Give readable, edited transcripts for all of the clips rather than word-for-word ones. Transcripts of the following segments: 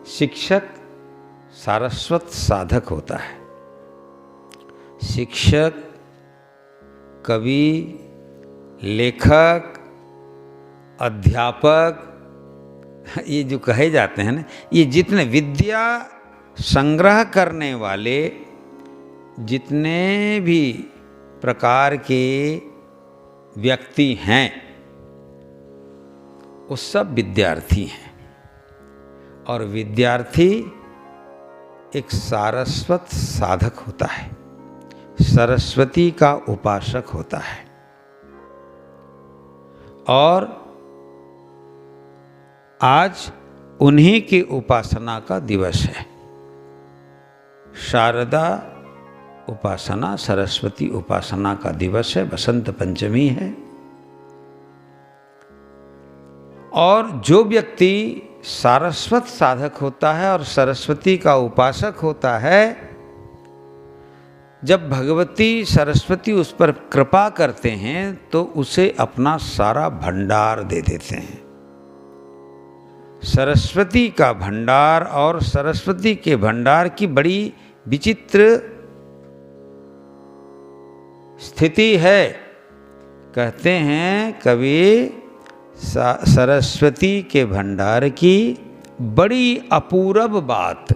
शिक्षक सारस्वत साधक होता है। शिक्षक, कवि, लेखक, अध्यापक, ये जो कहे जाते हैं ना, ये जितने विद्या संग्रह करने वाले जितने भी प्रकार के व्यक्ति हैं, वो सब विद्यार्थी हैं। और विद्यार्थी एक सारस्वत साधक होता है, सरस्वती का उपासक होता है। और आज उन्हीं की उपासना का दिवस है। शारदा उपासना, सरस्वती उपासना का दिवस है, बसंत पंचमी है। और जो व्यक्ति सारस्वत साधक होता है और सरस्वती का उपासक होता है, जब भगवती सरस्वती उस पर कृपा करते हैं तो उसे अपना सारा भंडार दे देते हैं। सरस्वती का भंडार और सरस्वती के भंडार की बड़ी विचित्र स्थिति है। कहते हैं कवि, सरस्वती के भंडार की बड़ी अपूर्व बात,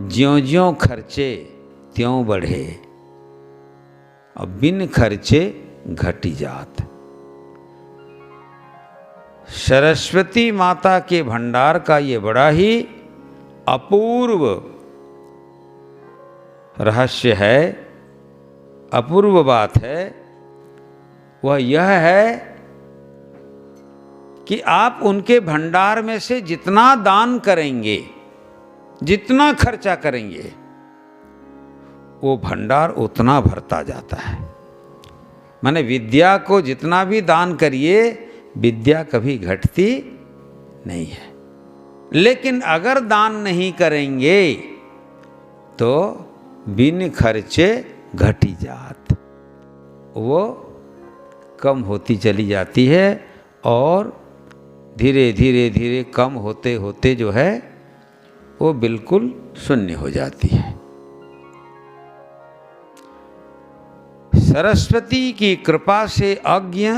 ज्यों ज्यों खर्चे त्यों बढ़े और बिन खर्चे घटी जात। सरस्वती माता के भंडार का ये बड़ा ही अपूर्व रहस्य है, अपूर्व बात है। वह यह है कि आप उनके भंडार में से जितना दान करेंगे, जितना खर्चा करेंगे, वो भंडार उतना भरता जाता है। माने विद्या को जितना भी दान करिए, विद्या कभी घटती नहीं है। लेकिन अगर दान नहीं करेंगे तो बिन खर्चे घटी जात, वो कम होती चली जाती है और धीरे धीरे धीरे कम होते होते जो है वो बिल्कुल शून्य हो जाती है। सरस्वती की कृपा से अज्ञ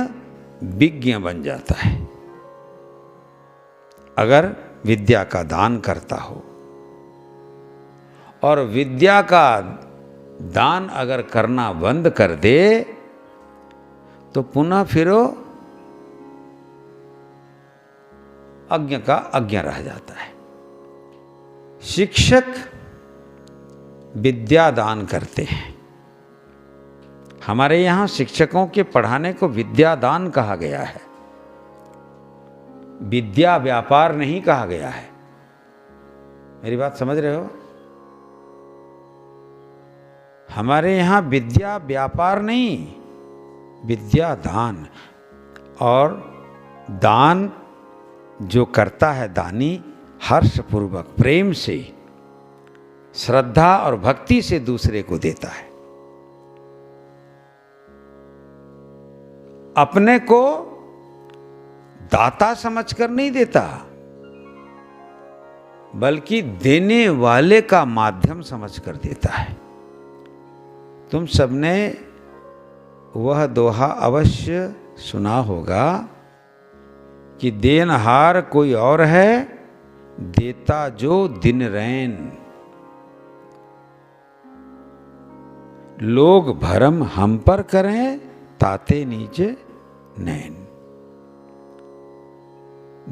विज्ञ बन जाता है। अगर विद्या का दान करता हो, और विद्या का दान अगर करना बंद कर दे तो पुनः फिर वो अज्ञ का अज्ञ रह जाता है। शिक्षक विद्या दान करते हैं। हमारे यहाँ शिक्षकों के पढ़ाने को विद्या दान कहा गया है, विद्या व्यापार नहीं कहा गया है। मेरी बात समझ रहे हो? हमारे यहाँ विद्या व्यापार नहीं, विद्या दान। और दान जो करता है दानी, हर्षपूर्वक प्रेम से, श्रद्धा और भक्ति से दूसरे को देता है। अपने को दाता समझकर नहीं देता, बल्कि देने वाले का माध्यम समझकर देता है। तुम सबने वह दोहा अवश्य सुना होगा कि देनहार कोई और है, देता जो दिन रैन। लोग भरम हम पर करें, ताते नीचे नैन।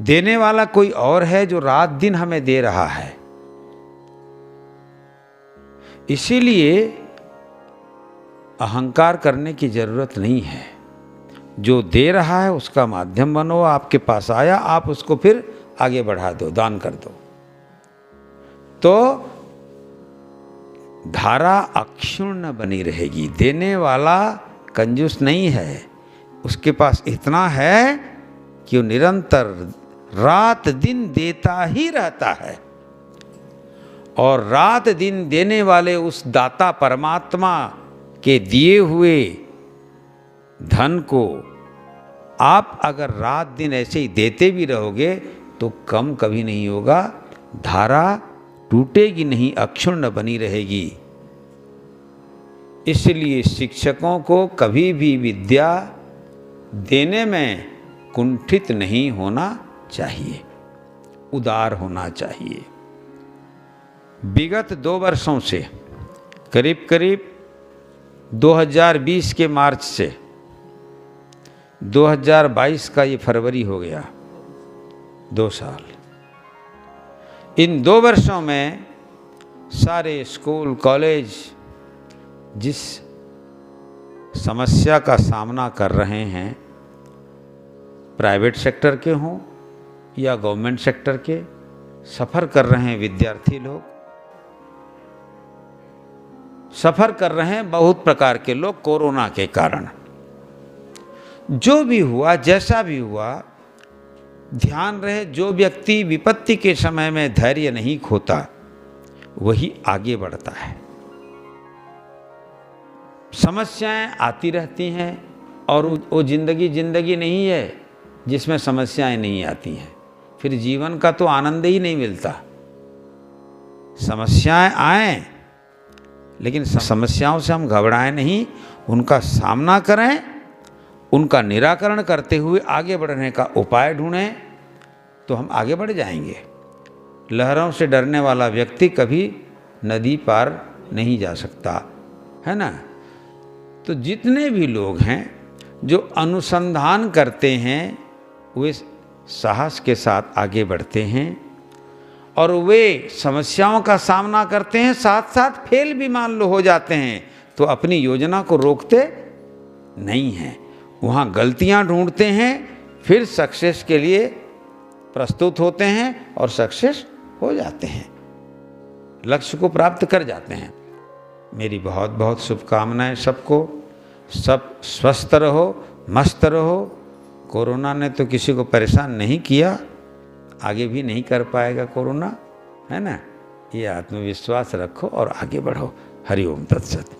देने वाला कोई और है जो रात दिन हमें दे रहा है। इसीलिए अहंकार करने की जरूरत नहीं है। जो दे रहा है उसका माध्यम बनो। आपके पास आया, आप उसको फिर आगे बढ़ा दो, दान कर दो, तो धारा अक्षुण्ण बनी रहेगी। देने वाला कंजूस नहीं है, उसके पास इतना है कि वो निरंतर रात दिन देता ही रहता है। और रात दिन देने वाले उस दाता परमात्मा के दिए हुए धन को आप अगर रात दिन ऐसे ही देते भी रहोगे तो कम कभी नहीं होगा, धारा टूटेगी नहीं, अक्षुण्ण बनी रहेगी। इसलिए शिक्षकों को कभी भी विद्या देने में कुंठित नहीं होना चाहिए, उदार होना चाहिए। विगत 2 वर्षों से, करीब करीब 2020 के मार्च से 2022 का ये फरवरी हो गया, 2 साल। इन 2 वर्षों में सारे स्कूल कॉलेज जिस समस्या का सामना कर रहे हैं, प्राइवेट सेक्टर के हों या गवर्नमेंट सेक्टर के, सफ़र कर रहे हैं विद्यार्थी लोग, सफ़र कर रहे हैं बहुत प्रकार के लोग कोरोना के कारण। जो भी हुआ, जैसा भी हुआ, ध्यान रहे, जो व्यक्ति विपत्ति के समय में धैर्य नहीं खोता वही आगे बढ़ता है। समस्याएं आती रहती हैं और वो जिंदगी नहीं है जिसमें समस्याएं नहीं आती हैं। फिर जीवन का तो आनंद ही नहीं मिलता। समस्याएं आएं, लेकिन समस्याओं से हम घबराएं नहीं, उनका सामना करें, उनका निराकरण करते हुए आगे बढ़ने का उपाय ढूंढें, तो हम आगे बढ़ जाएंगे। लहरों से डरने वाला व्यक्ति कभी नदी पार नहीं जा सकता, है ना। तो जितने भी लोग हैं जो अनुसंधान करते हैं वे साहस के साथ आगे बढ़ते हैं और वे समस्याओं का सामना करते हैं, साथ साथ फेल भी मान लो हो जाते हैं तो अपनी योजना को रोकते नहीं हैं, वहाँ गलतियाँ ढूंढते हैं, फिर सक्सेस के लिए प्रस्तुत होते हैं और सक्सेस हो जाते हैं, लक्ष्य को प्राप्त कर जाते हैं। मेरी बहुत बहुत शुभकामनाएं सबको। सब स्वस्थ रहो, मस्त रहो। कोरोना ने तो किसी को परेशान नहीं किया, आगे भी नहीं कर पाएगा कोरोना, है ना। ये आत्मविश्वास रखो और आगे बढ़ो। हरि ओम तत्सत।